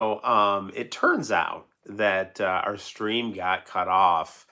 It turns out that our stream got cut off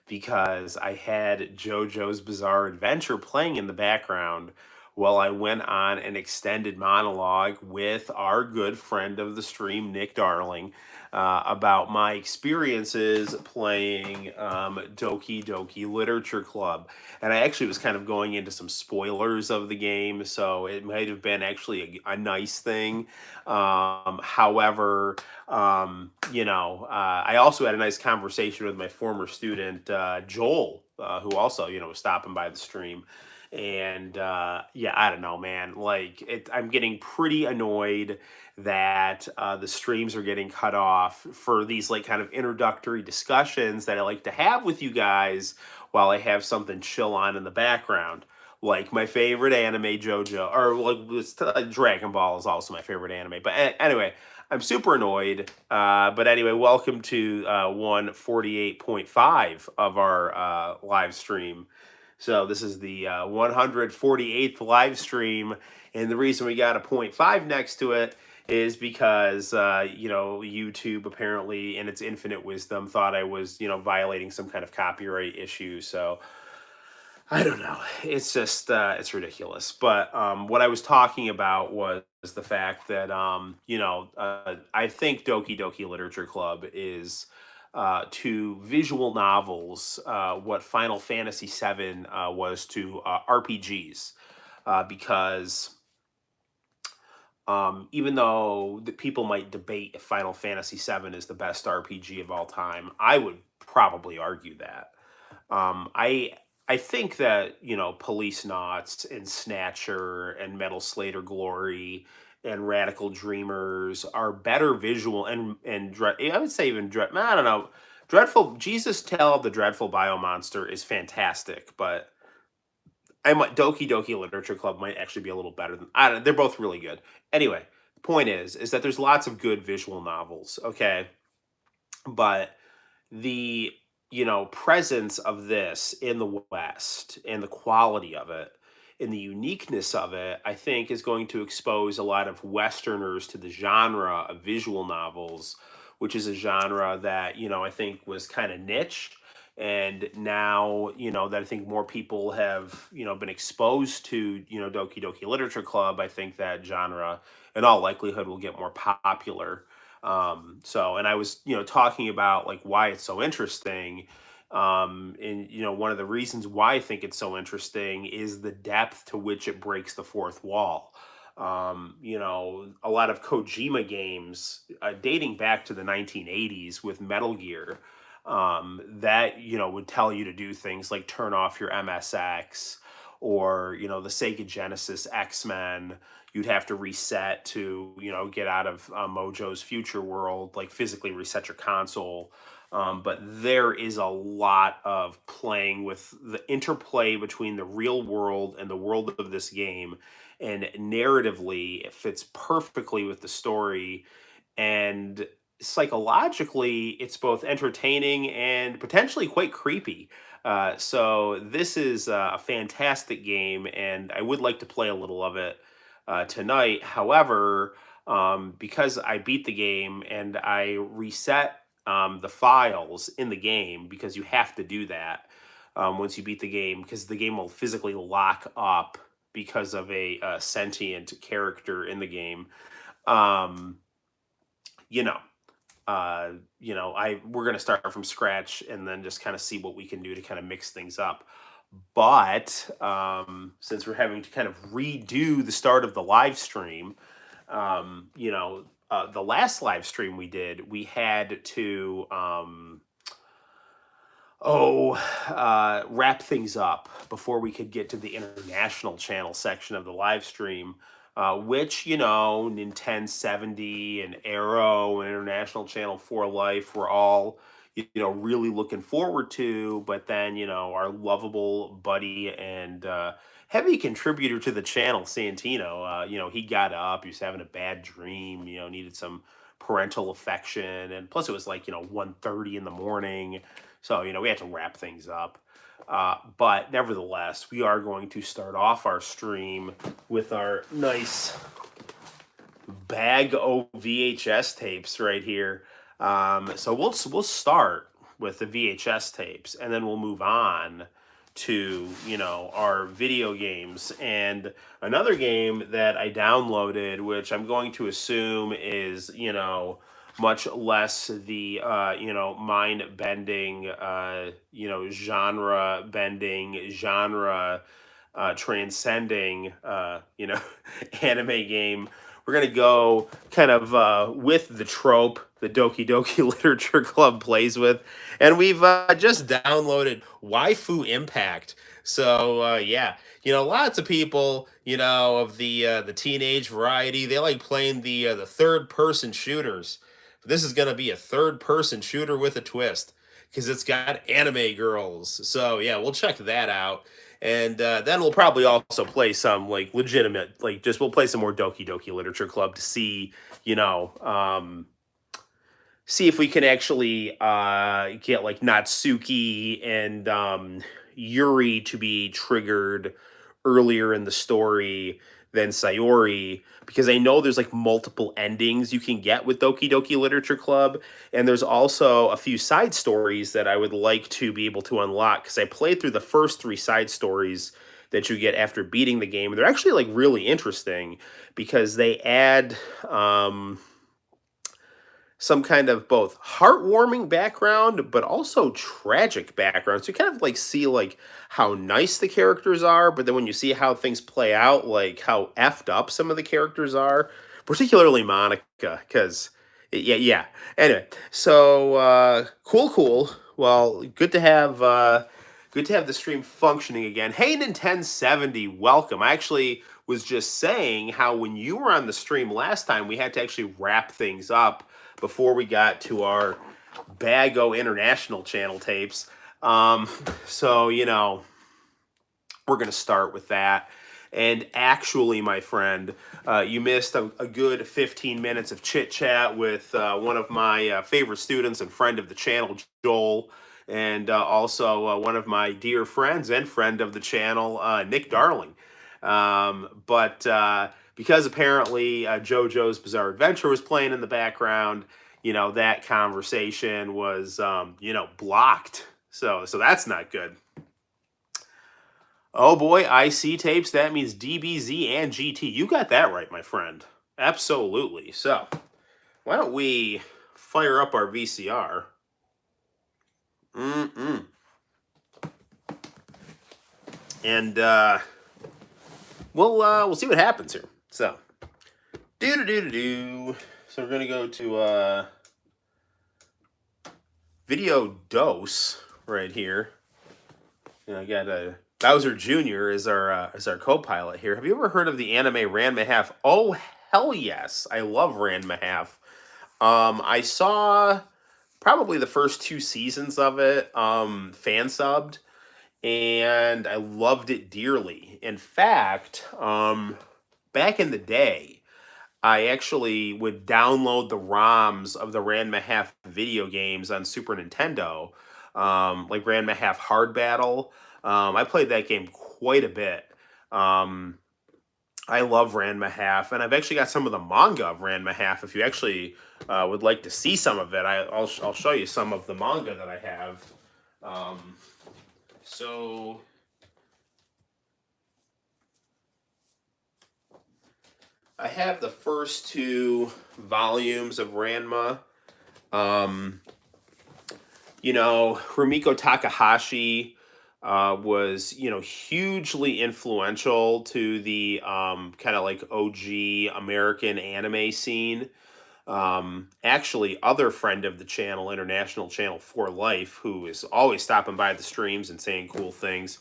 because I had JoJo's Bizarre Adventure playing in the background while I went on an extended monologue with our good friend of the stream, Nick Darling, about my experiences playing Doki Doki Literature Club. And I actually was kind of going into some spoilers of the game, so it might have been actually a nice thing. However, I also had a nice conversation with my former student, Joel, who also, was stopping by the stream. And yeah, I don't know, man. I'm getting pretty annoyed that the streams are getting cut off for these like kind of introductory discussions that I like to have with you guys while I have something chill on in the background. Like my favorite anime, JoJo, or Dragon Ball is also my favorite anime. But anyway, I'm super annoyed. But anyway, welcome to 148.5 of our live stream. So this is the 148th live stream, and the reason we got a point five next to it is because YouTube apparently, in its infinite wisdom, thought I was violating some kind of copyright issue. So I don't know. It's just it's ridiculous. But what I was talking about was the fact that I think Doki Doki Literature Club is to visual novels what Final Fantasy VII was to RPGs, because even though the people might debate if Final Fantasy VII is the best RPG of all time, I would probably argue that. I think that Police Knots and Snatcher and Metal Slater Glory and Radical Dreamers are better visual I would say even I don't know. Dreadful Jesus Tale of the Dreadful Biomonster is fantastic, but Doki Doki Literature Club might actually be a little better than I don't. They're both really good. Anyway, the point is that there's lots of good visual novels. Okay, but the presence of this in the West and the quality of it and the uniqueness of it, I think, is going to expose a lot of Westerners to the genre of visual novels, which is a genre that I think was kind of niche. And now, that I think more people have, been exposed to, Doki Doki Literature Club, I think that genre, in all likelihood, will get more popular. And I was, talking about like why it's so interesting. And one of the reasons why I think it's so interesting is the depth to which it breaks the fourth wall. A lot of Kojima games dating back to the 1980s with Metal Gear, that would tell you to do things like turn off your MSX, or the Sega Genesis X-Men. You'd have to reset to get out of Mojo's Future World, like physically reset your console. But there is a lot of playing with the interplay between the real world and the world of this game, and narratively it fits perfectly with the story, and psychologically it's both entertaining and potentially quite creepy. So this is a fantastic game, and I would like to play a little of it tonight. However, because I beat the game and I reset the files in the game, because you have to do that once you beat the game, because the game will physically lock up because of a sentient character in the game. Um, you know, I we're gonna start from scratch and then just kind of see what we can do to kind of mix things up. But since we're having to kind of redo the start of the live stream, the last live stream we did, we had to wrap things up before we could get to the international channel section of the live stream, which, Nintendo 70 and Arrow and International Channel 4 Life were all, really looking forward to. But then, our lovable buddy and heavy contributor to the channel, Santino, he got up, he was having a bad dream, needed some parental affection. And plus it was like, 1:30 in the morning. So, we had to wrap things up. But nevertheless, we are going to start off our stream with our nice bag of VHS tapes right here. So we'll start with the VHS tapes, and then we'll move on to our video games. And another game that I downloaded, which I'm going to assume is much less the mind bending, genre bending, genre transcending, anime game. We're gonna go kind of with the trope the Doki Doki Literature Club plays with, and we've just downloaded Waifu Impact. So yeah, lots of people, of the teenage variety, they like playing the third person shooters. This is gonna be a third person shooter with a twist because it's got anime girls. So yeah, we'll check that out. And then we'll probably also play some like legitimate, like just we'll play some more Doki Doki Literature Club to see, see if we can actually get like Natsuki and Yuri to be triggered earlier in the story than Sayori, because I know there's like multiple endings you can get with Doki Doki Literature Club, and there's also a few side stories that I would like to be able to unlock because I played through the first three side stories that you get after beating the game. They're actually like really interesting because they add some kind of both heartwarming background but also tragic background. So you kind of like see like how nice the characters are, but then when you see how things play out, like how effed up some of the characters are, particularly Monica, because yeah. Anyway, so cool. Well, good to have the stream functioning again. Hey, Nintendo 70, welcome. I actually was just saying how when you were on the stream last time, we had to actually wrap things up before we got to our Bago International channel tapes. So, we're going to start with that. And actually, my friend, you missed a good 15 minutes of chit chat with one of my favorite students and friend of the channel, Joel, and also one of my dear friends and friend of the channel, Nick Darling. But because apparently JoJo's Bizarre Adventure was playing in the background, that conversation was, blocked. So that's not good. Oh boy, IC tapes, that means DBZ and GT. You got that right, my friend. Absolutely. So, why don't we fire up our VCR? And we'll see what happens here. So, So we're gonna go to video dose right here. I got Bowser Jr. is our co-pilot here. Have you ever heard of the anime Ranma Half? Oh hell yes, I love Ranma Half. I saw probably the first 2 seasons of it, fan subbed, and I loved it dearly. In fact, back in the day, I actually would download the ROMs of the Ranma Half video games on Super Nintendo, like Ranma Half Hard Battle. I played that game quite a bit. I love Ranma Half, and I've actually got some of the manga of Ranma Half. If you actually would like to see some of it, I'll show you some of the manga that I have. So I have the first 2 volumes of Ranma. Rumiko Takahashi was, hugely influential to the kind of like OG American anime scene. Actually, other friend of the channel, International Channel for Life, who is always stopping by the streams and saying cool things.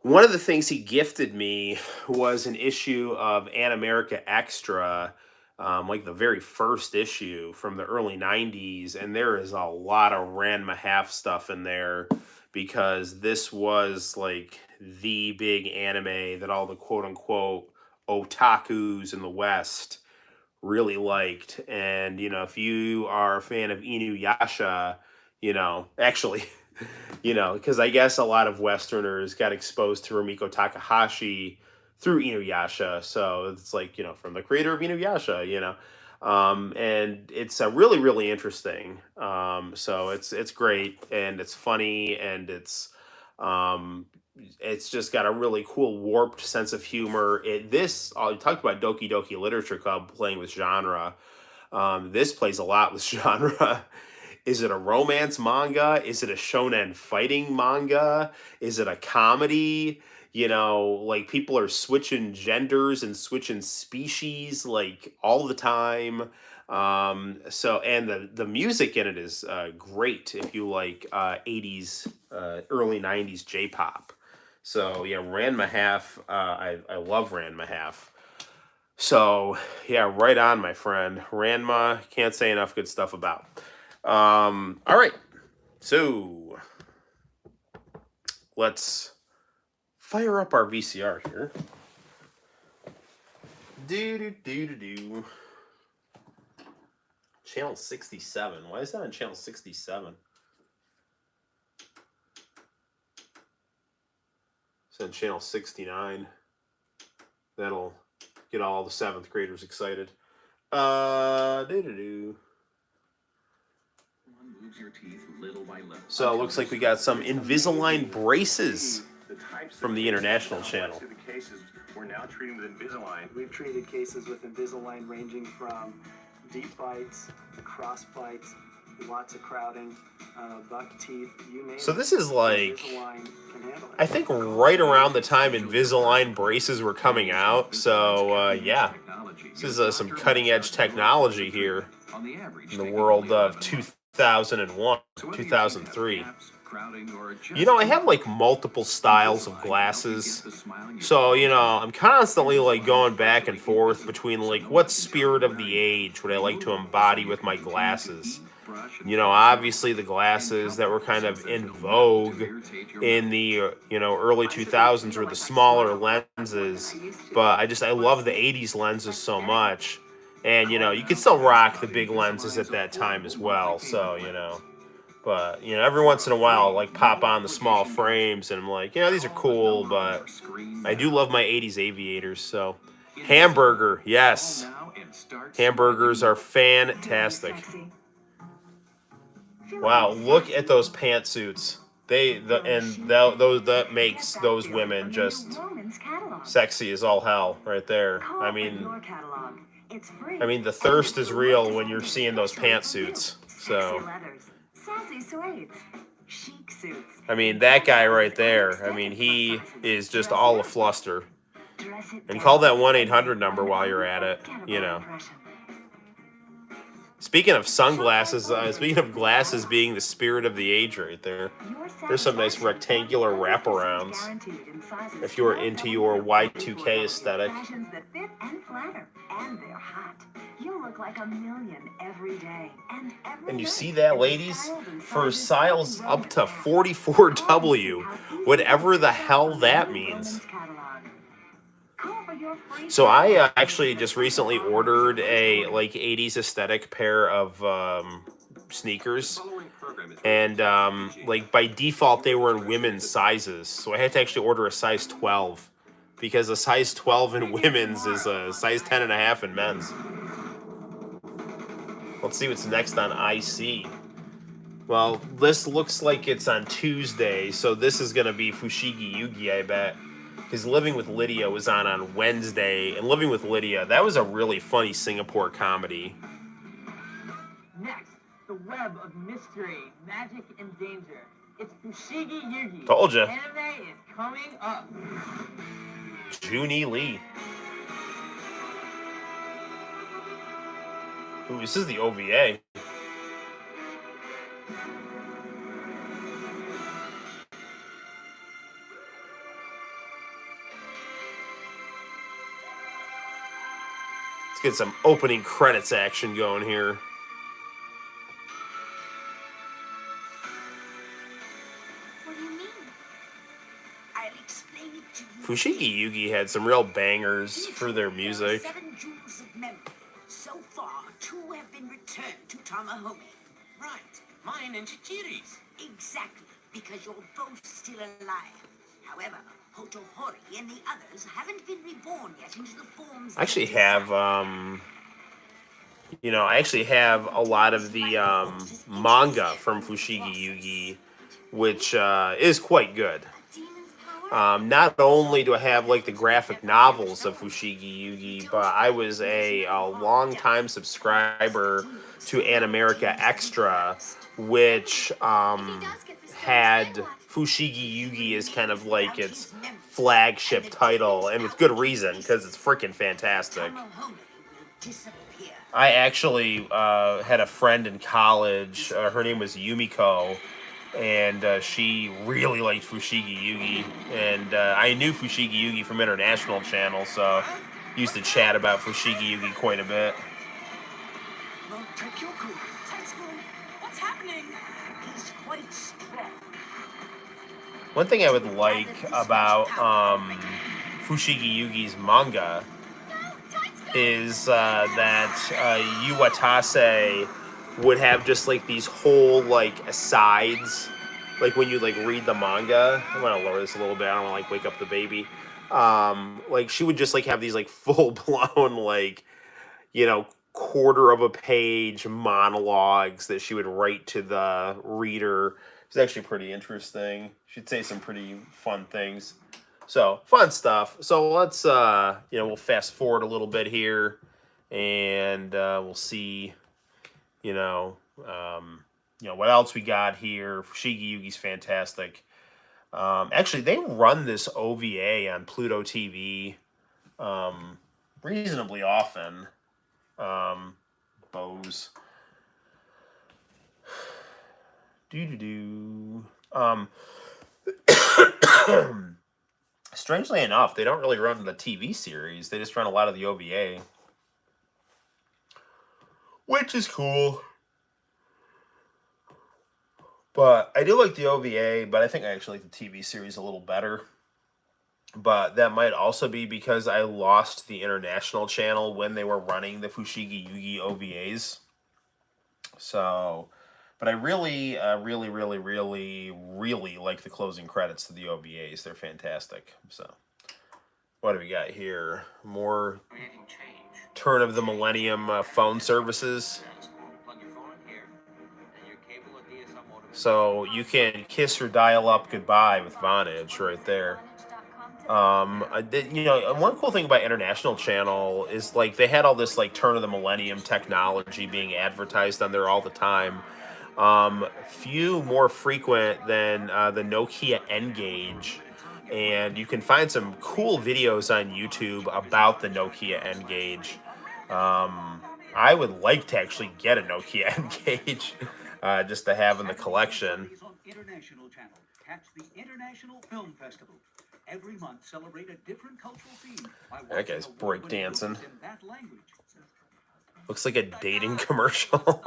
One of the things he gifted me was an issue of Animerica Extra, like the very first issue from the early 90s. And there is a lot of Ranma Half stuff in there because this was like the big anime that all the quote unquote otakus in the West really liked. And, if you are a fan of Inuyasha, actually, because I guess a lot of Westerners got exposed to Rumiko Takahashi through Inuyasha. So it's like, from the creator of Inuyasha. And it's really, really interesting. So it's great, and it's funny, and it's just got a really cool warped sense of humor. I talked about Doki Doki Literature Club playing with genre. This plays a lot with genre. Is it a romance manga? Is it a shonen fighting manga? Is it a comedy? Like, people are switching genders and switching species like all the time. And the music in it is great if you like 80s, early 90s J-pop. So yeah, Ranma Half. I love Ranma Half. So yeah, right on, my friend. Ranma, can't say enough good stuff about. All right, so let's fire up our VCR here. Do. Channel 67. Why is that on channel 67? It's on channel 69. That'll get all the 7th graders excited. So it looks like we got some Invisalign braces from the international channel. We're now treating with Invisalign. We've treated cases with Invisalign ranging from deep bites, cross bites, lots of crowding, buck teeth, you name it. So this is like, I think right around the time Invisalign braces were coming out. So yeah, this is some cutting edge technology here in the world of 2001, 2003. I have like multiple styles of glasses. So, I'm constantly like going back and forth between like what spirit of the age would I like to embody with my glasses. Obviously the glasses that were kind of in vogue in the, early 2000s were the smaller lenses. But I love the 80s lenses so much. And, you could still rock the big lenses at that time as well. So, But, every once in a while, I'll, like, pop on the small frames, and I'm like, these are cool, but I do love my 80s aviators, so. Hamburger, yes. Hamburgers are fantastic. Wow, look at those pantsuits. That makes those women just sexy as all hell right there. I mean, the thirst is real when you're seeing those pantsuits, so. That guy right there, he is just all afluster. And call that 1-800 number while you're at it, Speaking of sunglasses, speaking of glasses being the spirit of the age right there, there's some nice rectangular wraparounds if you're into your Y2K aesthetic. And you see that, ladies? For size up to 44W, whatever the hell that means. So I actually just recently ordered a like 80s aesthetic pair of sneakers, and like by default they were in women's sizes, so I had to actually order a size 12 because a size 12 in women's is a size 10.5 in men's. Let's see what's next on IC. Well, this looks like it's on Tuesday, so this is gonna be Fushigi Yugi, I bet. Because Living with Lydia was on Wednesday, and Living with Lydia, that was a really funny Singapore comedy. Next, the web of mystery, magic, and danger. It's Fushigi Yugi. Told ya. Anime is coming up. Junie Lee. Ooh, this is the OVA. Let's get some opening credits action going here. What do you mean? I'll explain it to you. Fushigi Yugi had some real bangers for their music. 7 jewels of memory. So far, 2 have been returned to Tamahome. Right. Mine and Chichiri's. Exactly, because you're both still alive. However, Hotohori and the others haven't been reborn yet into the forms. I actually have, I actually have a lot of the manga from Fushigi Yugi, which is quite good. Not only do I have like the graphic novels of Fushigi Yugi, but I was a long-time subscriber to Animerica Extra, which had Fushigi Yugi as kind of like its flagship title, and with good reason, because it's freaking fantastic. I actually had a friend in college. Her name was Yumiko, and she really liked Fushigi Yugi. And I knew Fushigi Yugi from International Channel, so used to chat about Fushigi Yugi quite a bit. What's happening? He's quite strong. One thing I would like about Fushigi Yugi's manga is that Iwatase would have just like these whole like asides, like when you like read the manga. I'm gonna lower this a little bit. I don't want to like wake up the baby. Like she would just like have these like full blown like quarter of a page monologues that she would write to the reader. It's actually pretty interesting. She'd say some pretty fun things. So, fun stuff. So, let's, we'll fast forward a little bit here, and we'll see, what else we got here. Fushigi Yugi's fantastic. Actually, they run this OVA on Pluto TV reasonably often. Bose. Strangely enough, they don't really run the TV series. They just run a lot of the OVA. Which is cool. But I do like the OVA, but I think I actually like the TV series a little better. But that might also be because I lost the International Channel when they were running the Fushigi Yugi OVAs. So, but I really like the closing credits to the OVAs. They're fantastic. So, what do we got here? More turn of the millennium phone services. So you can kiss or dial up goodbye with Vonage right there. One cool thing about International Channel is like they had all this like turn of the millennium technology being advertised on there all the time. Few more frequent than the Nokia N-Gage, and you can find some cool videos on YouTube about the Nokia N-Gage. I would like to actually get a Nokia N-Gage just to have in the collection. International Channel. Catch the International Film Festival. Every month, celebrate a different cultural theme. That guy's breakdancing. Looks like a dating commercial.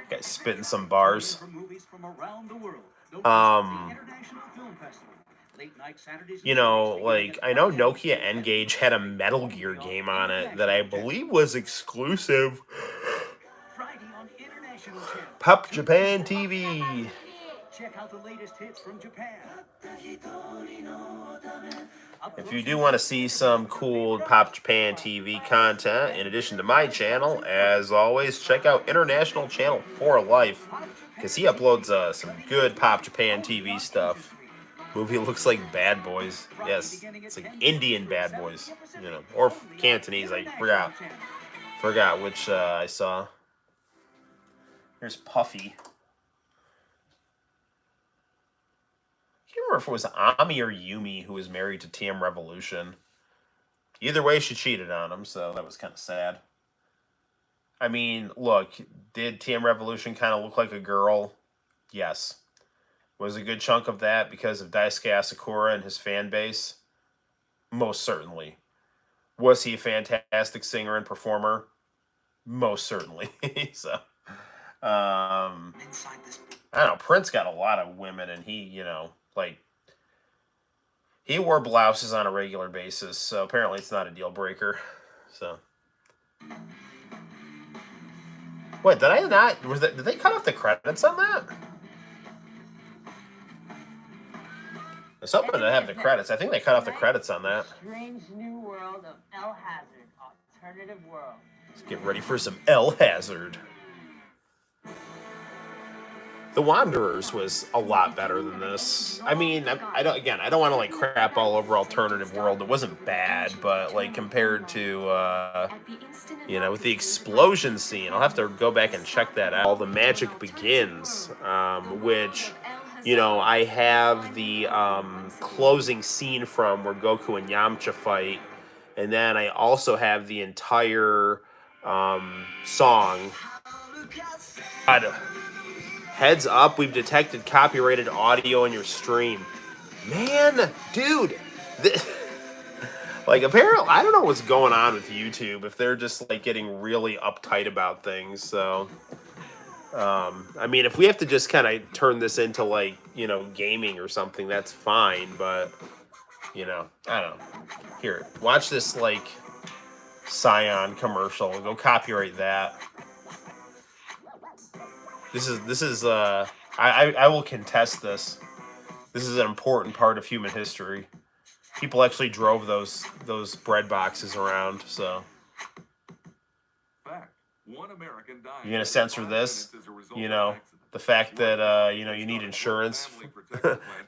Guy's spitting some bars. I know Nokia N-Gage had a Metal Gear game on it that I believe was exclusive. Pop Japan TV. Check out the latest hits from Japan. If you do want to see some cool Pop Japan TV content, in addition to my channel, as always, check out International Channel for Life, because he uploads some good Pop Japan TV stuff. Movie looks like Bad Boys. Yes, it's like Indian Bad Boys, or Cantonese. I forgot which I saw. Here's Puffy. I can't remember if it was Ami or Yumi who was married to TM Revolution. Either way, she cheated on him, so that was kind of sad. I mean, look, did TM Revolution kind of look like a girl? Yes. Was a good chunk of that because of Daisuke Asakura and his fan base? Most certainly. Was he a fantastic singer and performer? Most certainly. So, I don't know. Prince got a lot of women, and he, he wore blouses on a regular basis, so apparently it's not a deal breaker. So, wait, did I not? Did they cut off the credits on that? It's something to have the credits. I think they cut off the credits on that. Strange new world of El Hazard, alternative world. Let's get ready for some El Hazard. The Wanderers was a lot better than this. I mean, I don't want to like crap all over Alternative World. It wasn't bad, but like compared to with the explosion scene, I'll have to go back and check that out. All the magic begins, which I have the closing scene from where Goku and Yamcha fight, and then I also have the entire song. God. Heads up, we've detected copyrighted audio in your stream. Man, dude. Like, apparently, I don't know what's going on with YouTube, if they're just, like, getting really uptight about things, so. I mean, if we have to just kind of turn this into, like, gaming or something, that's fine, but, I don't know. Here, watch this, like, Scion commercial. Go copyright that. This is I will contest this. This is an important part of human history. People actually drove those bread boxes around, so. You're gonna censor this? The fact that you need insurance.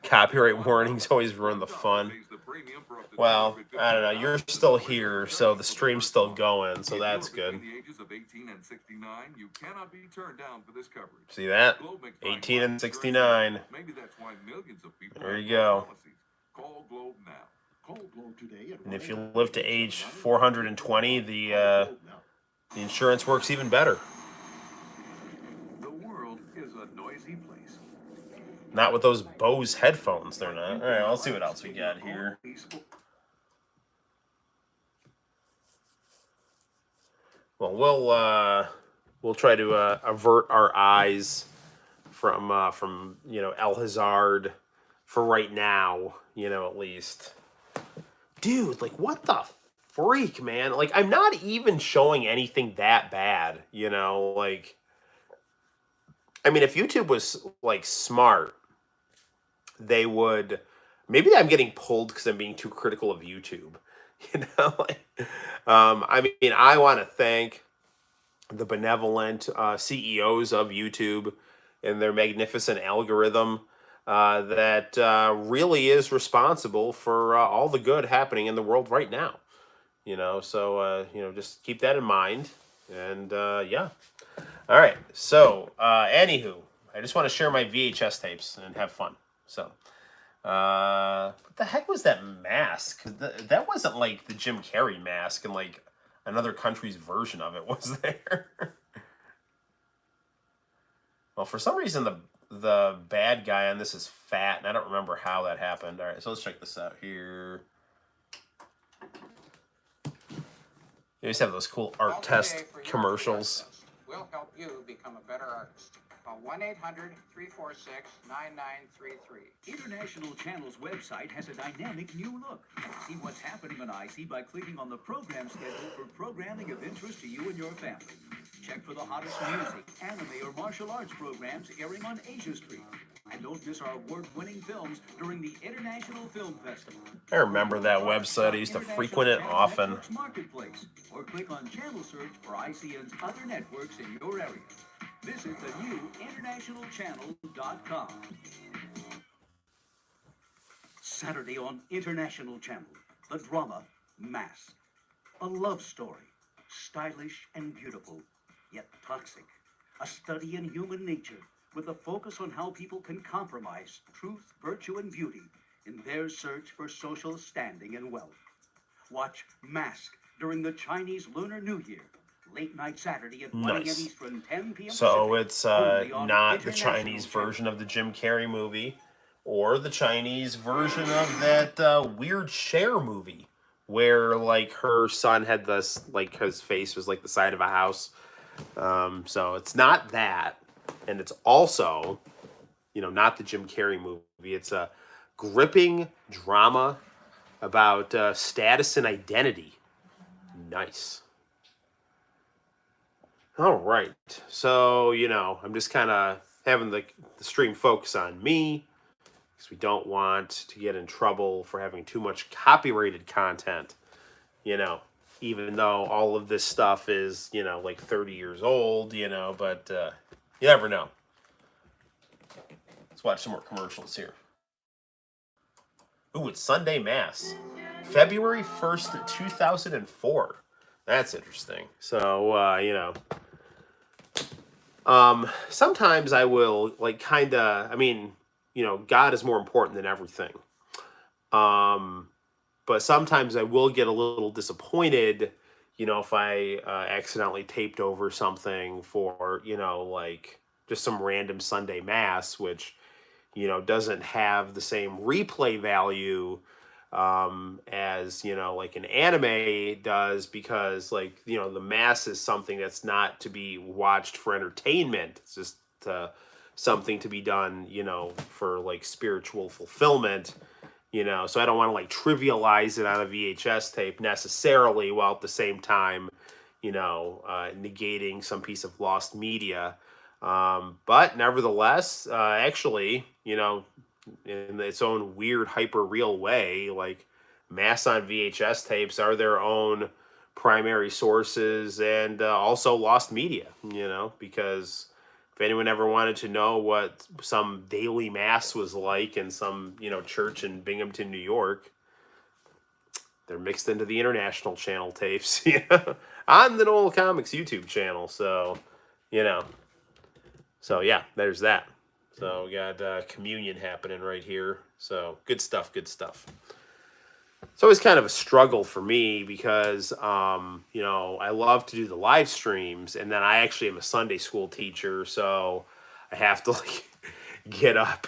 Copyright warnings always ruin the fun. Well, I don't know. You're still here, so the stream's still going, so that's good. See that? 18 and 69. There you go. And if you live to age 420, the insurance works even better. The world is a noisy place. Not with those Bose headphones, they're not. All right, let's see what else we got here. Well, we'll try to avert our eyes from El Hazard for right now, at least. Dude, like, what the freak, man? Like, I'm not even showing anything that bad, like. I mean, if YouTube was like smart, they would. Maybe I'm getting pulled because I'm being too critical of YouTube. I mean, I want to thank the benevolent CEOs of YouTube and their magnificent algorithm that really is responsible for all the good happening in the world right now. So just keep that in mind. And yeah. All right. So, anywho, I just want to share my VHS tapes and have fun. So. What the heck was that mask? That wasn't like the Jim Carrey mask and like another country's version of it, was there? Well, for some reason the bad guy on this is fat, and I don't remember how that happened. All right, so let's check this out here. You always have those cool art test commercials. We'll help you become a better artist. Call 1-800-346-9933. International Channel's website has a dynamic new look. See what's happening on IC by clicking on the program schedule for programming of interest to you and your family. Check for the hottest music, anime, or martial arts programs airing on Asia Street. And don't miss our award-winning films during the International Film Festival. I remember that website. I used to frequent it often. Marketplace, or click on channel search for ICN's other networks in your area. Visit the new internationalchannel.com. Saturday on International Channel, the drama Mask. A love story, stylish and beautiful, yet toxic. A study in human nature with a focus on how people can compromise truth, virtue, and beauty in their search for social standing and wealth. Watch Mask during the Chinese Lunar New Year. Late night Saturday at 1 a.m. Eastern, 10 p.m. So Pacific, it's only not on the Chinese version of the Jim Carrey movie or the Chinese version of that weird Cher movie where like her son had this, like his face was like the side of a house. So it's not that. And it's also, not the Jim Carrey movie. It's a gripping drama about status and identity. Nice. All right. So, I'm just kind of having the stream focus on me. because we don't want to get in trouble for having too much copyrighted content, you know, even though all of this stuff is, you know, like 30 years old, you know, but you never know. Let's watch some more commercials here. Ooh, it's Sunday Mass. February 1st, 2004. That's interesting. So, you know, sometimes I will, like, kind of, I mean, you know, God is more important than everything. But sometimes I will get a little disappointed, you know, if I accidentally taped over something for, you know, like just some random Sunday Mass, which, you know, doesn't have the same replay value as, you know, like an anime does, because, like, you know, the Mass is something that's not to be watched for entertainment. It's just something to be done, you know, for like spiritual fulfillment, you know. So I don't want to like trivialize it on a VHS tape necessarily, while at the same time, you know, negating some piece of lost media. But nevertheless, actually, you know, in its own weird, hyper real way, like Mass on VHS tapes are their own primary sources, and also lost media, you know, because if anyone ever wanted to know what some daily Mass was like in some, you know, church in Binghamton, New York, they're mixed into the international channel tapes, you know, on the Noel ComiX YouTube channel. So, you know. So yeah, there's that. So we got communion happening right here. So good stuff, good stuff. It's always kind of a struggle for me because, you know, I love to do the live streams, and then I actually am a Sunday school teacher, so I have to like get up,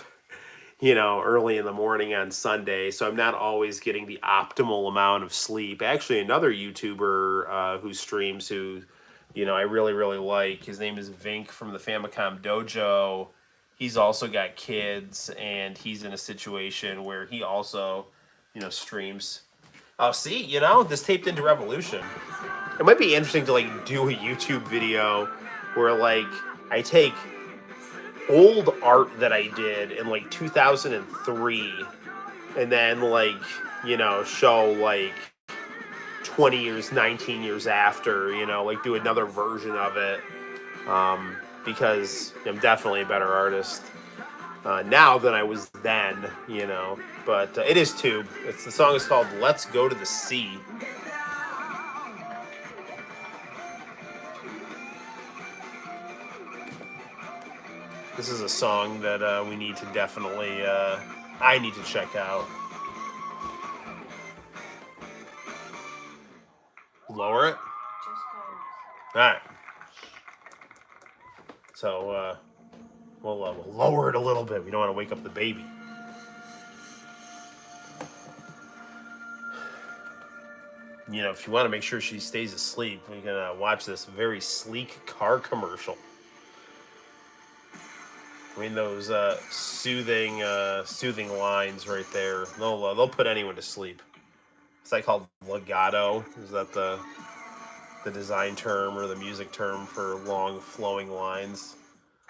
you know, early in the morning on Sunday, so I'm not always getting the optimal amount of sleep. Actually, another YouTuber who streams, who, you know, I really, really like, his name is Vink from the Famicom Dojo. He's also got kids, and he's in a situation where he also, you know, streams. Oh, see, you know, this taped into Revolution. It might be interesting to like do a YouTube video where like I take old art that I did in like 2003, and then like, you know, show like 20 years, 19 years after, you know, like do another version of it, because I'm definitely a better artist now than I was then, you know. But it is Tube. The song is called "Let's Go to the Sea." This is a song that we need to definitely, I need to check out. Lower it? Alright. So, we'll lower it a little bit. We don't want to wake up the baby. You know, if you want to make sure she stays asleep, we can watch this very sleek car commercial. I mean, those soothing lines right there. They'll put anyone to sleep. Is that called legato? Is that the design term or the music term for long flowing lines?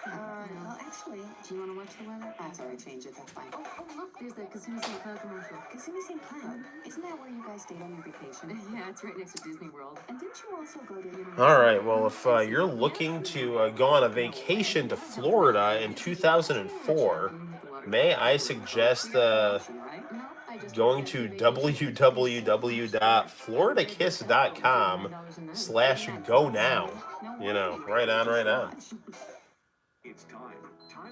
Well, actually, do you want to watch the weather? That's already changed it. That's fine. Oh, look, there's the Kazumi St. Cloud commercial. Kazumi St. Cloud? Isn't that where you guys stayed on your vacation? Yeah, it's right next to Disney World. And didn't you also go to All right, well, if you're looking to go on a vacation to Florida in 2004, may I suggest going to www.floridakiss.com/go now. You know, right on, right on. It's time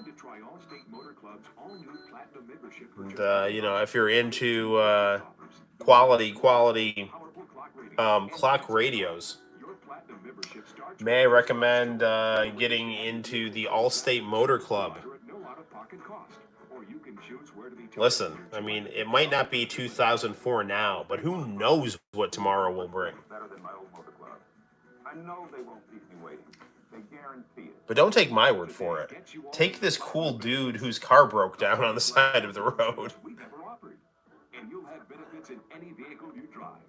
to try Allstate Motor Club's all-new Platinum membership. And, you know, if you're into quality clock radios, may I recommend getting into the Allstate Motor Club. Listen, I mean, it might not be 2004 now, but who knows what tomorrow will bring. Better than my old motor club. I know they won't keep me waiting. They guarantee it. But don't take my word for it. Take this cool dude whose car broke down on the side of the road. We've ever offered. And you'll have benefits in any vehicle you drive.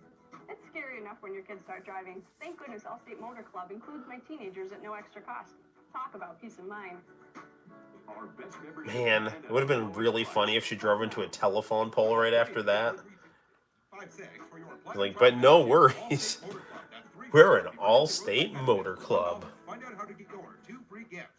It's scary enough when your kids start driving. Thank goodness Allstate Motor Club includes my teenagers at no extra cost. Talk about peace of mind. Our best membership Man, it would have been really funny if she drove into a telephone pole right after that. Like, but no worries. We're an all-state motor club. Find out how to get your 2 free gifts.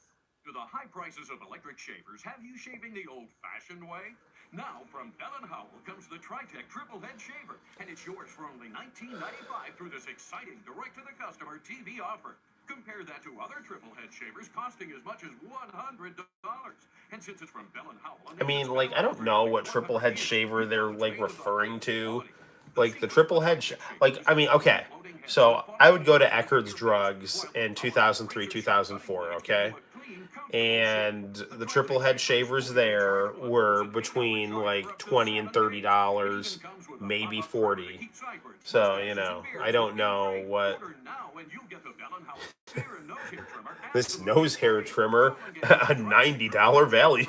Do the high prices of electric shavers have you shaving the old-fashioned way? Now, from Bell & Howell comes the Tritech Triple Head Shaver, and it's yours for only $19.95 through this exciting direct-to-the-customer TV offer. Compare that to other triple head shavers costing as much as $100. And since it's from Bell & Howell, I mean, like, I don't know what triple head shaver they're, like, referring to. Like, the triple head... like, I mean, okay. So, I would go to Eckerd's Drugs in 2003, 2004, okay? And the triple head shavers there were between, like, $20 and $30, maybe $40. So, you know, I don't know what... This nose hair trimmer, a $90 value.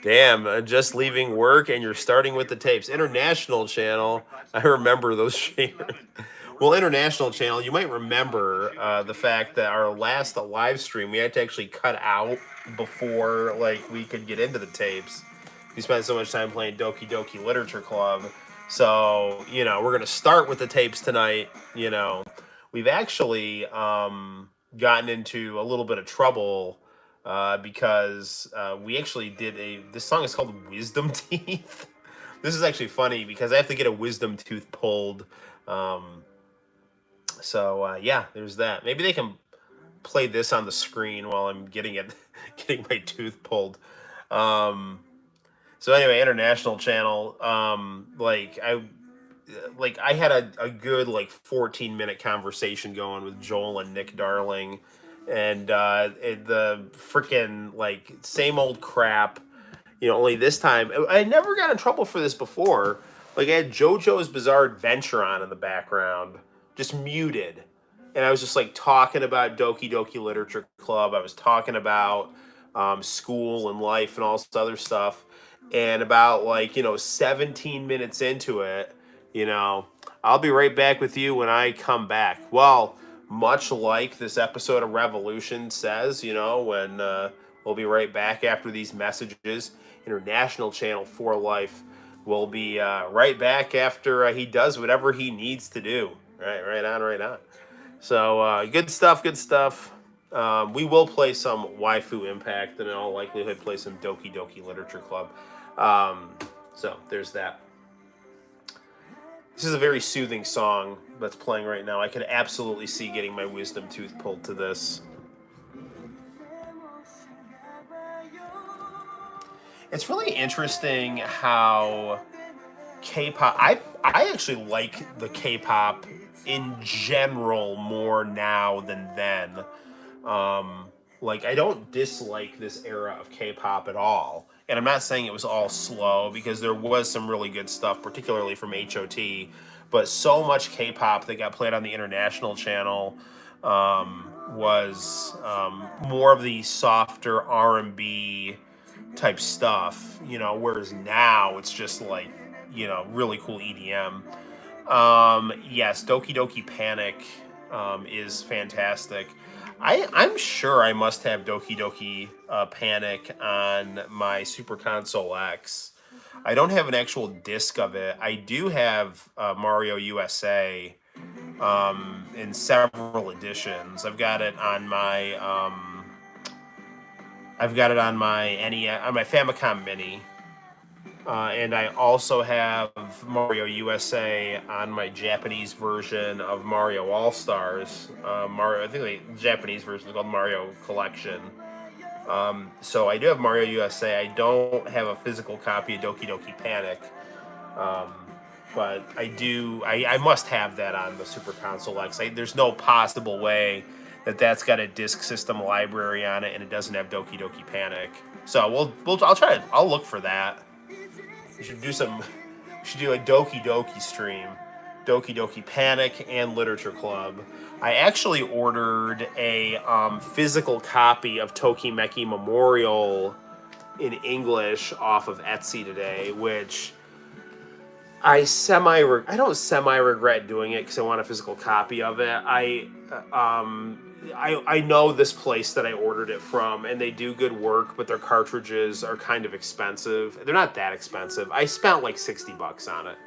Damn, just leaving work and you're starting with the tapes. International Channel, I remember those shavers. Well, International Channel, you might remember the fact that our last live stream, we had to actually cut out before, like, we could get into the tapes. We spent so much time playing Doki Doki Literature Club. So, you know, we're going to start with the tapes tonight. You know, we've actually gotten into a little bit of trouble because we actually did this song is called Wisdom Teeth. This is actually funny because I have to get a wisdom tooth pulled. Yeah, there's that. Maybe they can play this on the screen while I'm getting my tooth pulled. So anyway, International Channel. I had a good 14-minute conversation going with Joel and Nick Darling, and the freaking same old crap. You know, only this time I never got in trouble for this before. Like, I had JoJo's Bizarre Adventure on in the background, just muted. And I was just talking about Doki Doki Literature Club. I was talking about school and life and all this other stuff. And about 17 minutes into it, I'll be right back with you when I come back. Well, much like this episode of Revolution says, when we'll be right back after these messages. International Channel for Life will be right back after he does whatever he needs to do. Right on. So, good stuff. We will play some Waifu Impact and in all likelihood play some Doki Doki Literature Club. So, there's that. This is a very soothing song that's playing right now. I could absolutely see getting my wisdom tooth pulled to this. It's really interesting how K-pop... I actually like the K-pop in general more now than then. I don't dislike this era of K-pop at all. And I'm not saying it was all slow, because there was some really good stuff, particularly from HOT. But so much K-pop that got played on the International Channel was more of the softer R&B type stuff, whereas now it's just really cool EDM. Yes, Doki Doki Panic is fantastic. I'm sure I must have Doki Doki Panic on my Super Console X. I don't have an actual disc of it. I do have Mario USA in several editions. I've got it on my NES, on my Famicom Mini. And I also have Mario USA on my Japanese version of Mario All-Stars. I think the Japanese version is called Mario Collection. So I do have Mario USA. I don't have a physical copy of Doki Doki Panic. But I must have that on the Super Console X. There's no possible way that's got a disk system library on it and it doesn't have Doki Doki Panic. So I'll try it. I'll look for that. We should do a Doki Doki stream. Doki Doki Panic and Literature Club. I actually ordered a physical copy of Tokimeki Memorial in English off of Etsy today, which I don't semi regret doing it because I want a physical copy of it. I know this place that I ordered it from, and they do good work, but their cartridges are kind of expensive. They're not that expensive. I spent like $60 on it,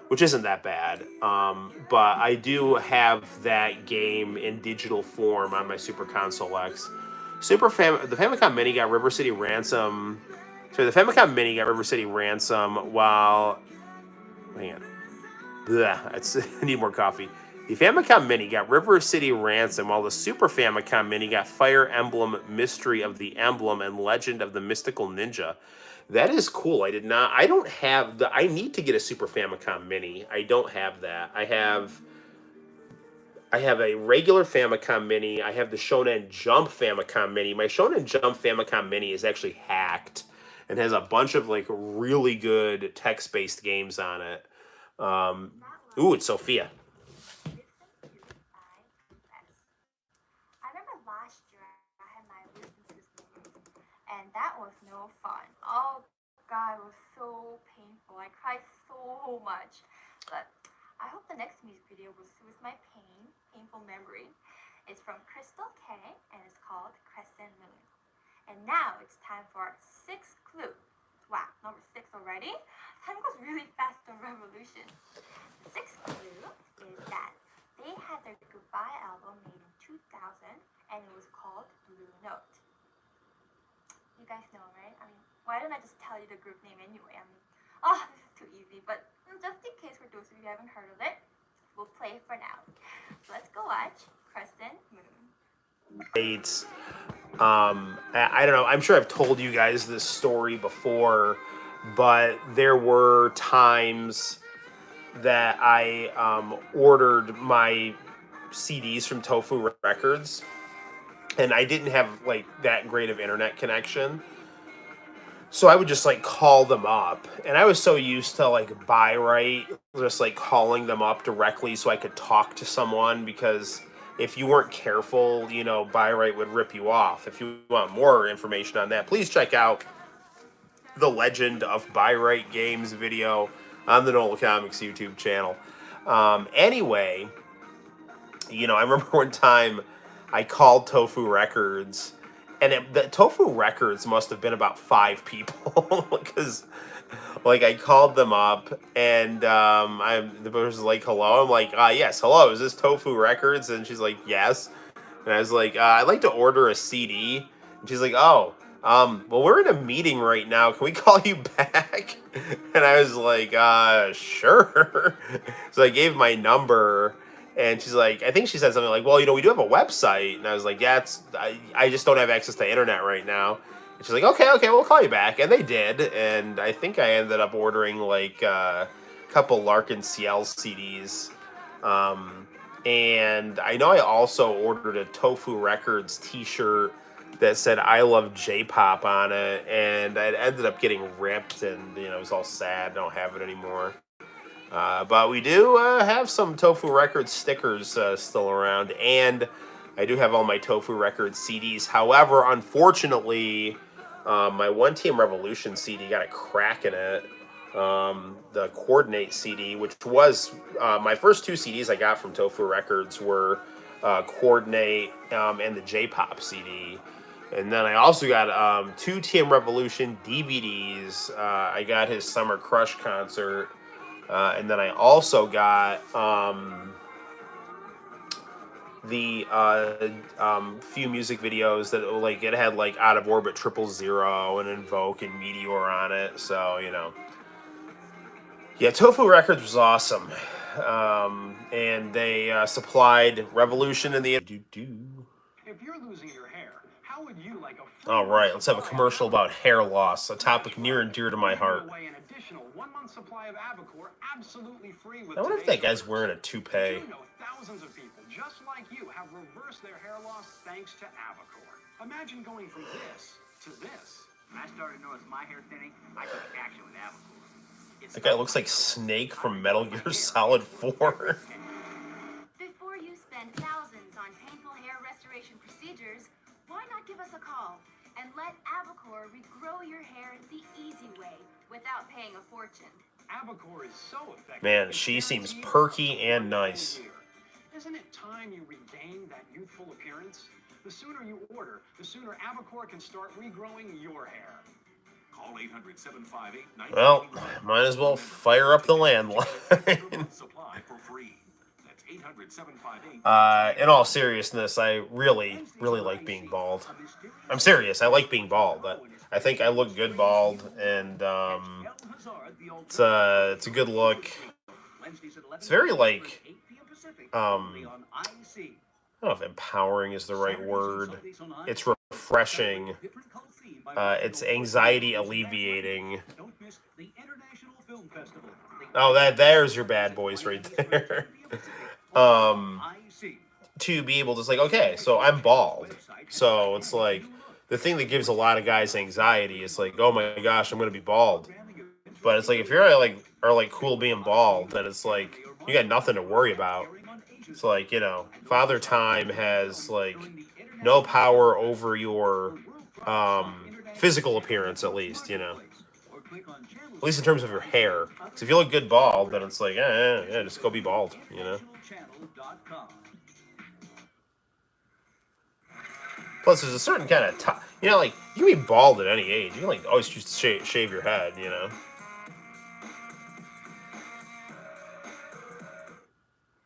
which isn't that bad. But I do have that game in digital form on my Super Console X. The Famicom Mini got River City Ransom. Sorry, the Famicom Mini got River City Ransom while. Hang on. I need more coffee. The Famicom Mini got River City Ransom, while the Super Famicom Mini got Fire Emblem Mystery of the Emblem and Legend of the Mystical Ninja. That is cool. I don't have the. I need to get a Super Famicom Mini. I don't have that. I have a regular Famicom Mini. I have the Shonen Jump Famicom Mini. My Shonen Jump Famicom Mini is actually hacked and has a bunch of like really good text-based games on it. Ooh, it's Sophia. I remember last year I had my wisdom tooth, and that was no fun. Oh God, it was so painful. I cried so much. But I hope the next music video will soothe my painful memory. It's from Crystal K, and it's called Crescent Moon. And now it's time for our sixth clue. Wow, number 6 already? Time goes really fast on Revolution. The sixth clue is that they had their goodbye album made in 2000, and it was called Blue Note. You guys know, right? I mean, why don't I just tell you the group name anyway? I mean, this is too easy, but just in case for those of you who haven't heard of it, we'll play it for now. So let's go watch Crescent Moon. I don't know. I'm sure I've told you guys this story before, but there were times that I ordered my CDs from Tofu Records, and I didn't have like that great of internet connection. So I would just like call them up, and I was so used to like buy right, just like calling them up directly so I could talk to someone, because if you weren't careful, buy right would rip you off. If you want more information on that, please check out the Legend of Buy Right Games video on the Noel ComiX YouTube channel. Anyway, I remember one time I called Tofu Records, and the Tofu Records must have been about 5 people, because like I called them up, and the person was like, "Hello." I'm like, "Yes, hello. Is this Tofu Records?" And she's like, "Yes." And I was like, "I'd like to order a CD." And she's like, "Oh, well, we're in a meeting right now. Can we call you back?" And I was like, "Sure." So I gave my number. And she's like, I think she said something like, "Well, we do have a website." And I was like, "Yeah, I just don't have access to internet right now." And she's like, okay, we'll call you back. And they did. And I think I ended up ordering like a couple Larkin CL CDs. And I know I also ordered a Tofu Records t-shirt that said "I love J-pop" on it. And it ended up getting ripped, and it was all sad. I don't have it anymore. But we do have some Tofu Records stickers still around, and I do have all my Tofu Records CDs. However, unfortunately, my One Team Revolution CD got a crack in it. The Coordinate CD, which was my first 2 CDs I got from Tofu Records, were Coordinate and the J-Pop CD. And then I also got 2 Team Revolution DVDs. I got his Summer Crush concert. And then I also got the few music videos that like it had like Out of Orbit 000 and Invoke and Meteor on it. So yeah, Tofu Records was awesome, and they supplied Revolution in the. If you're losing your hair, how would you like a All right, let's have a commercial about hair loss, a topic near and dear to my heart. An additional 1-month supply of Avocor absolutely free with I wonder if that guy's wearing a toupee. Thousands of people just like you have reversed their hair loss thanks to Avocor. Imagine going from this to this. When I started noticing my hair thinning, I took action with Avocor. That guy looks like Snake from Metal Gear Solid 4. Before you spend thousands on painful hair restoration procedures, why not give us a call and let Avocor regrow your hair the easy way without paying a fortune? Abacor is so effective. Man, she seems perky and nice. Isn't it time you regain that youthful appearance? The sooner you order, the sooner Abacor can start regrowing your hair. Call 800-758-9881. Well, might as well fire up the landline. Supply for free. That's 800-758. In all seriousness, I really, really like being bald. I'm serious. I like being bald. I think I look good bald, and it's a good look. It's very like I don't know if empowering is the right word. It's refreshing. It's anxiety alleviating. Oh, there's your bad boys right there. To be able to, like, okay, so I'm bald. So it's like the thing that gives a lot of guys anxiety is like, oh my gosh, I'm gonna be bald. But it's like if you're like cool being bald, then it's like you got nothing to worry about. It's like, Father Time has like no power over your physical appearance, at least, At least in terms of your hair. Because if you look good bald, then it's like, yeah, just go be bald, Plus, there's a certain kind of like you can be bald at any age. You can like always choose to shave your head,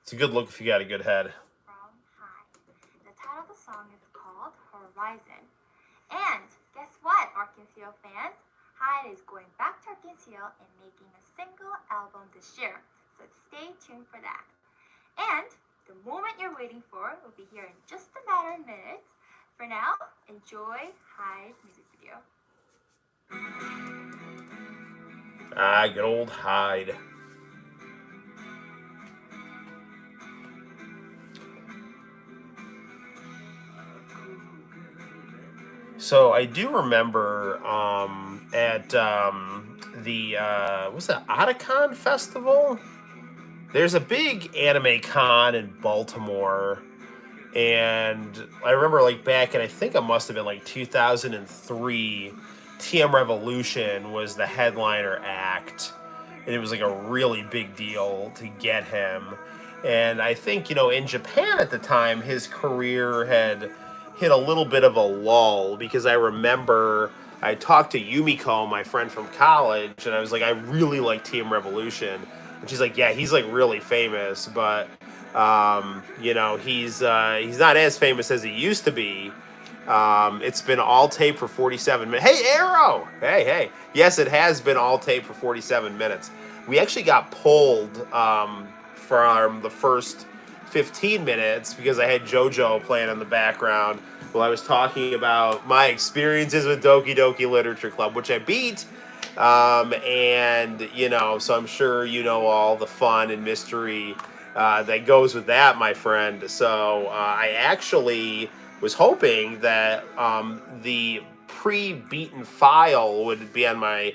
It's a good look if you got a good head. From High. The title of the song is called Horizon. And guess what, Arkansas fans? Hyde is going back to Arkansas and making a single album this year. So stay tuned for that. And the moment you're waiting for will be here in just a matter of minutes. For now, enjoy Hyde's music video. Good old Hyde. So I do remember at the what's that, Otakon Festival? There's a big anime con in Baltimore, and I remember like back in, I think it must have been like 2003, TM Revolution was the headliner act, and it was like a really big deal to get him. And I think, in Japan at the time, his career had hit a little bit of a lull, because I remember I talked to Yumiko, my friend from college, and I was like, I really like TM Revolution. And she's like, yeah, he's like really famous, but he's not as famous as he used to be. It's been all tape for 47 minutes. Hey, Arrow! Hey. Yes, it has been all tape for 47 minutes. We actually got pulled from the first 15 minutes because I had JoJo playing in the background while I was talking about my experiences with Doki Doki Literature Club, which I beat. So I'm sure all the fun and mystery that goes with that, my friend. So I actually was hoping that the pre-beaten file would be on my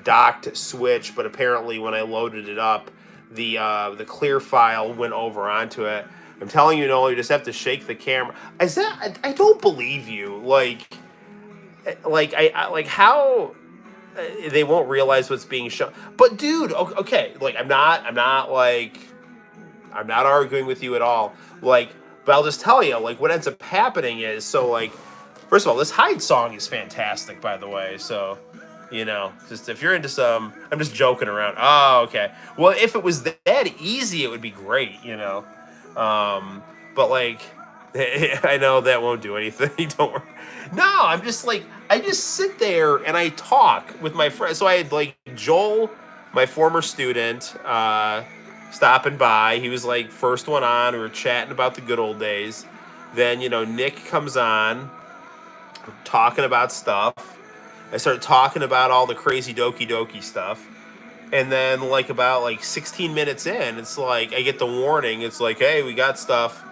docked Switch, but apparently when I loaded it up, the clear file went over onto it. I'm telling you, Noel, you just have to shake the camera. I don't believe you. Like how they won't realize what's being shown. But dude, okay, like I'm not arguing with you at all. Like, but I'll just tell you, like, what ends up happening is, so like, first of all, this Hyde song is fantastic, by the way. So, just if you're into some, I'm just joking around. Oh, okay. Well, if it was that easy, it would be great, But like, I know that won't do anything. Don't worry. No, I'm just like, I just sit there and I talk with my friends. So I had like Joel, my former student, stopping by. He was like first one on. We were chatting about the good old days. Then, Nick comes on, talking about stuff. I started talking about all the crazy Doki Doki stuff. And then about 16 minutes in, it's like I get the warning. It's like, hey, we got stuff.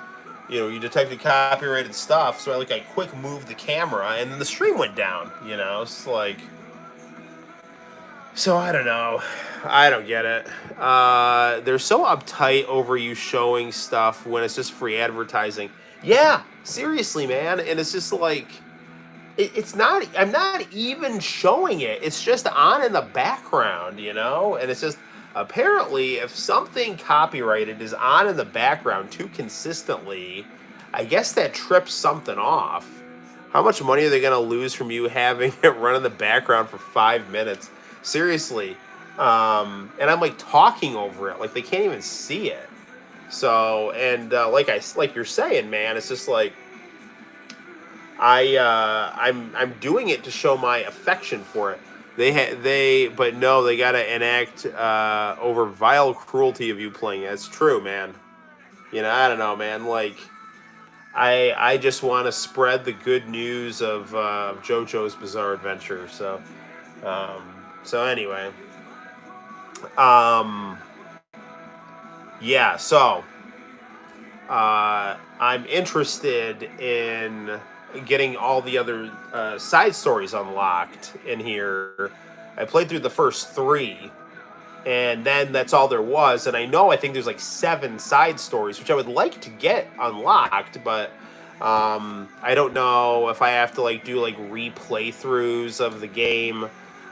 You detected copyrighted stuff. So I quick moved the camera, and then the stream went down. It's like, so I don't know. I don't get it. They're so uptight over you showing stuff when it's just free advertising. Yeah, seriously, man. And it's just like, it's not, I'm not even showing it. It's just on in the background, And it's just, apparently, if something copyrighted is on in the background too consistently, I guess that trips something off. How much money are they going to lose from you having it run in the background for 5 minutes? Seriously. And I'm like talking over it. Like they can't even see it. So, and like you're saying, man, it's just like I'm doing it to show my affection for it. But no, they gotta enact over vile cruelty of you playing it. It's true, man. You know, I don't know, man. Like, I just want to spread the good news of JoJo's Bizarre Adventure. So anyway, yeah. So I'm interested in getting all the other side stories unlocked in here. I played through the first 3, and then that's all there was. And I think there's like 7 side stories, which I would like to get unlocked, but I don't know if I have to like do like replay throughs of the game.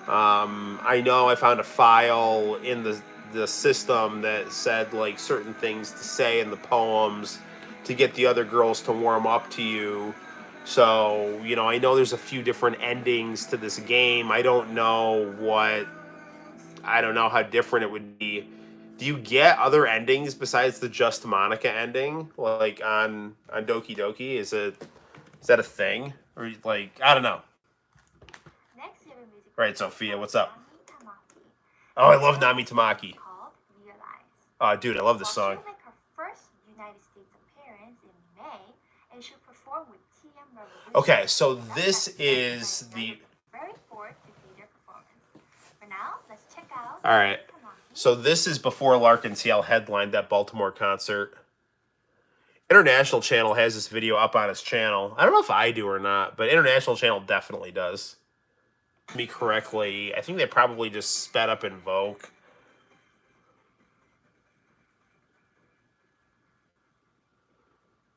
I know I found a file in the system that said like certain things to say in the poems to get the other girls to warm up to you. So, you know, I know there's a few different endings to this game. I don't know how different it would be. Do you get other endings besides the Just Monica ending, like on Doki Doki? Is that a thing, or like I don't know? Next, we have a music Right, Sophia, what's up? Oh, I love Nami Tamaki. called Realize. Oh, dude, I love this While song. she'll make her first United States appearance in May, and she'll perform with TM Revolution. Okay, so this is the. Very forward to see their performance. For now, let's check out. All right. So this is before Larkin CL headlined that Baltimore concert. International Channel has this video up on his channel. I don't know if I do or not, but International Channel definitely does. Me correctly, I think they probably just sped up Invoke.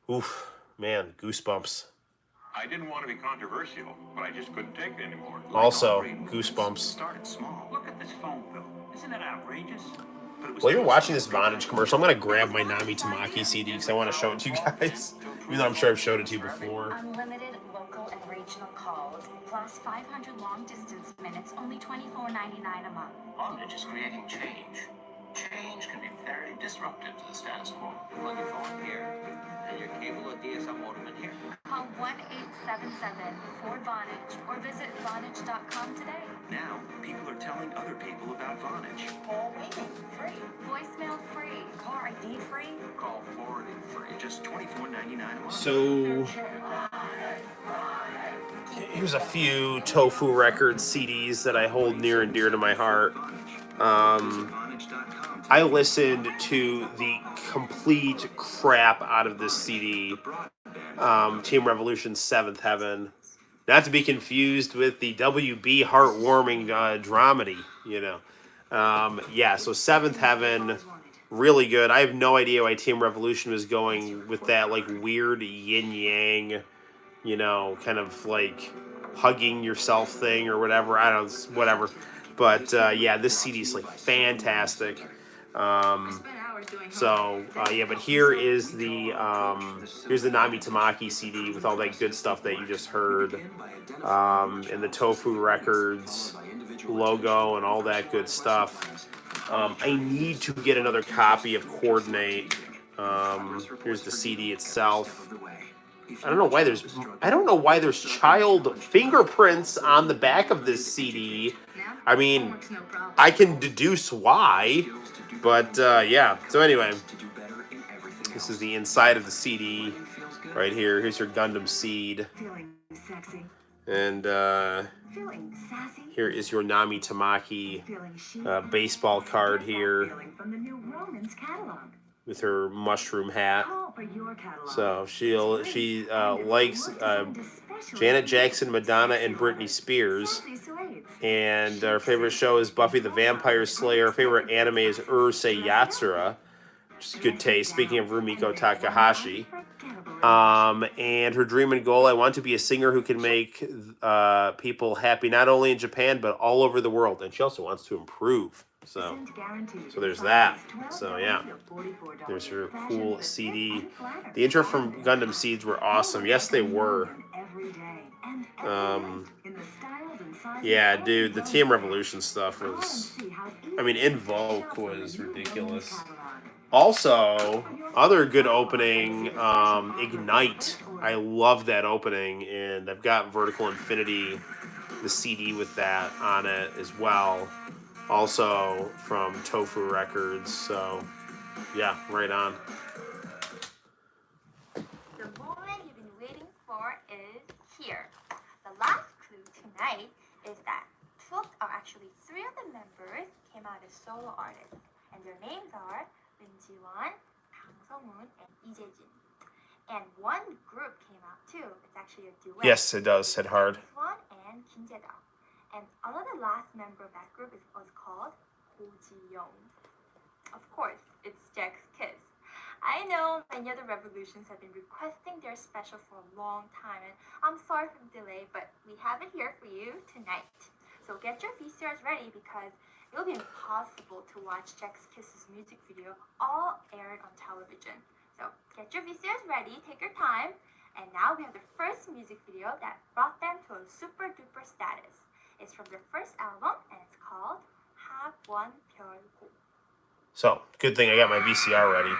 Oof, man, goosebumps. I didn't want to be controversial, but I just couldn't take it anymore. Also, goosebumps. Started small. Look at this phone bill. Isn't it outrageous? While you're watching this Vonage commercial, I'm going to grab my Nami Tamaki CD because I want to show it to you guys. Even though I'm sure I've showed it to you before. Unlimited local and regional calls, plus 500 long-distance minutes, only $24.99 a month. Vonage is creating change. Change can be very disruptive to the status quo. Plug your phone here, and your cable or DSL modem in here. Call 1-877-4Vonage or visit Vonage.com today. Now, people are telling other people about Vonage. Call waiting free. Voicemail free. Car ID free. Call forwarding free. Just $24.99 a month. So, here's a few Tofu Records CDs that I hold near and dear to my heart. I listened to the complete crap out of this CD, Team Revolution 7th Heaven. Not to be confused with the WB heartwarming dramedy, you know. Yeah, so 7th Heaven, really good. I have no idea why Team Revolution was going with that, like, weird yin-yang, you know, kind of, like, hugging yourself thing or whatever. I don't know, whatever. But, yeah, this CD is, like, fantastic. Yeah, but here is the here's the Nami Tamaki CD with all that good stuff that you just heard, and the Tofu Records logo and all that good stuff. I need to get another copy of Coordinate. Here's the CD itself. I don't know why there's child fingerprints on the back of this CD. I mean, I can deduce why, but yeah. So anyway, this is the inside of the CD right here. Here's your Gundam Seed. And here is your Nami Tamaki baseball card here with her mushroom hat. So she likes Janet Jackson, Madonna, and Britney Spears. And our favorite show is Buffy the Vampire Slayer. Our favorite anime is Urusei Yatsura, which is good taste. Speaking of Rumiko Takahashi. And her dream and goal, I want to be a singer who can make people happy, not only in Japan, but all over the world. And she also wants to improve So there's that. So yeah, there's your cool CD. The intro from Gundam Seeds were awesome. Yes, they were. Yeah, dude, the TM Revolution stuff was, I mean, Invoke was ridiculous. Also, other good opening, Ignite. I love that opening, and I've got Vertical Infinity, the CD with that on it as well. Also from Tofu Records, so yeah, right on. The moment you've been waiting for is here. The last clue tonight is that actually three of the members came out as solo artists, and their names are Lim Ji-won, Kang Sung-moon, and Lee Jae-jin. And one group came out too. It's actually a duet. Yes, it does. Hit hard. Won and Kim Jae-da. And although the last member of that group was called Ho Ji-young. Of course, it's Jack's Kiss. I know many other revolutions have been requesting their special for a long time, and I'm sorry for the delay, but we have it here for you tonight. So get your VCRs ready because it'll be impossible to watch Jack's Kiss's music video all aired on television. So get your VCRs ready, take your time, and now we have the first music video that brought them to a super duper status. It's from their first album, and it's called Hagwon Pyeolgo. So, good thing I got my VCR ready.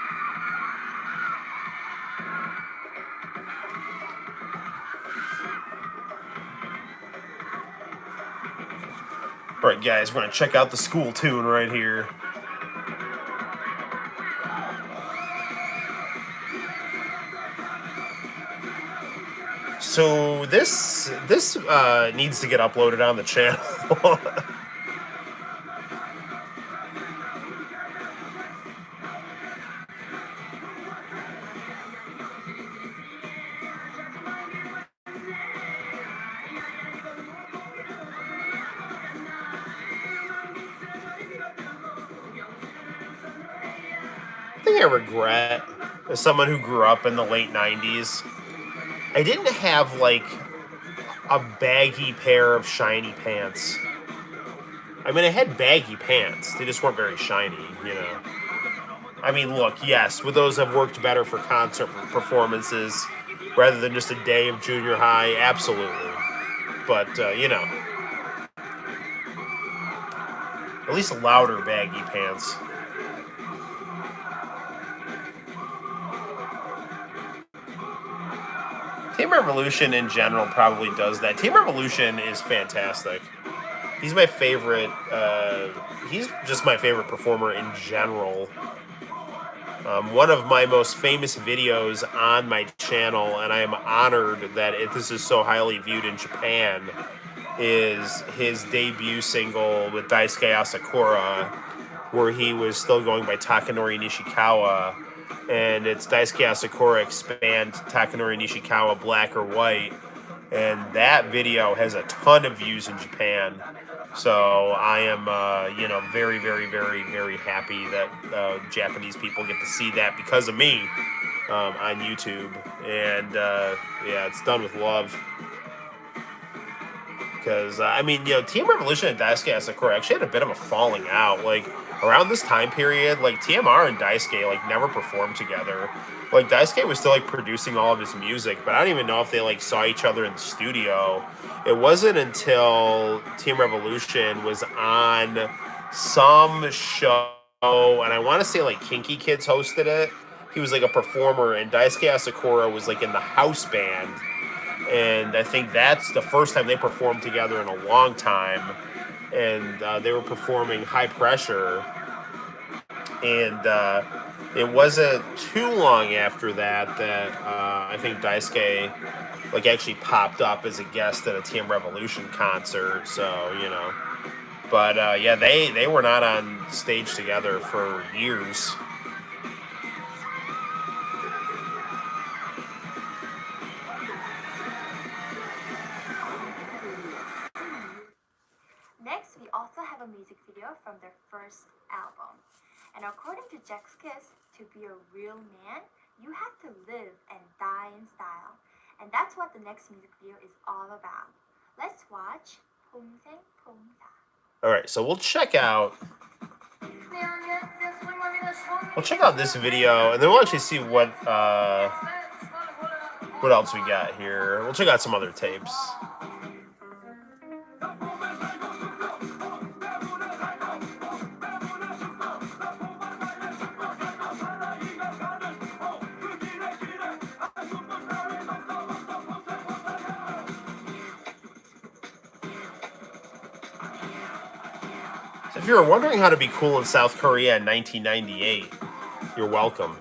Alright guys, we're going to check out the school tune right here. So this needs to get uploaded on the channel. I regret, as someone who grew up in the late 90s, I didn't have like a baggy pair of shiny pants. I mean, I had baggy pants. They just weren't very shiny, you know. I mean, look, yes, would those have worked better for concert performances rather than just a day of junior high? Absolutely. But, you know, at least louder baggy pants. Team Revolution in general probably does that. Team Revolution is fantastic. He's my favorite. He's just my favorite performer in general. One of my most famous videos on my channel, and I am honored that this is so highly viewed in Japan, is his debut single with Daisuke Asakura, where he was still going by Takanori Nishikawa. And it's Daisuke Asakura expand Takanori Nishikawa Black or White. And that video has a ton of views in Japan. So I am, very, very, very, very happy that Japanese people get to see that because of me on YouTube. And, yeah, it's done with love. Because, Team Revolution and Daisuke Asakura actually had a bit of a falling out. Like, around this time period, like, TMR and Daisuke, like, never performed together. Like, Daisuke was still, like, producing all of his music, but I don't even know if they, like, saw each other in the studio. It wasn't until Team Revolution was on some show, and I want to say, like, Kinky Kids hosted it. He was, like, a performer, and Daisuke Asakura was, like, in the house band. And I think that's the first time they performed together in a long time. And they were performing High Pressure. And it wasn't too long after that I think Daisuke actually popped up as a guest at a TM Revolution concert. So, you know. But yeah, they were not on stage together for years. Next, we also have a music video from their first album. And according to Jack's Kiss, to be a real man, you have to live and die in style. And that's what the next music video is all about. Let's watch Pongsaeng Pongsa. All right, so we'll check out We'll check out this video, and then we'll actually see what else we got here. We'll check out some other tapes. If you were wondering how to be cool in South Korea in 1998, you're welcome.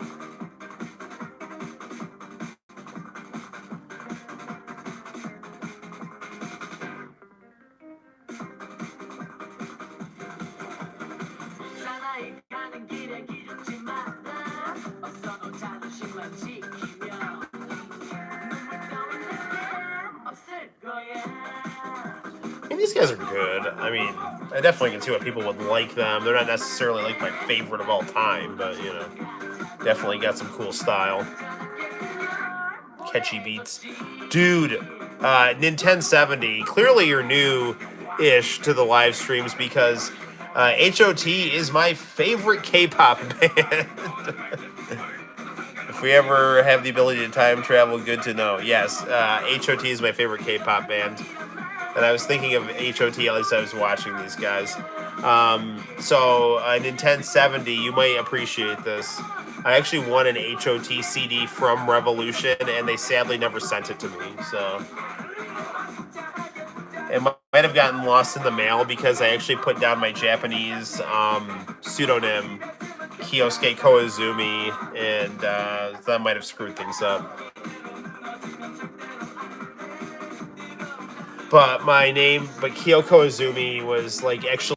And these guys are good. I mean, I definitely can see why people would like them. They're not necessarily like my favorite of all time, but you know, definitely got some cool style. Catchy beats. Dude, Nintendo 70. Clearly you're new-ish to the live streams because HOT is my favorite K-pop band. If we ever have the ability to time travel, good to know. Yes, HOT is my favorite K-pop band. And I was thinking of HOT as I was watching these guys. So, Nintendo 70, you might appreciate this. I actually won an HOT CD from Revolution, and they sadly never sent it to me. So, it might have gotten lost in the mail because I actually put down my Japanese pseudonym, Kyosuke Koizumi, and that might have screwed things up. But Kyoko Izumi was like actually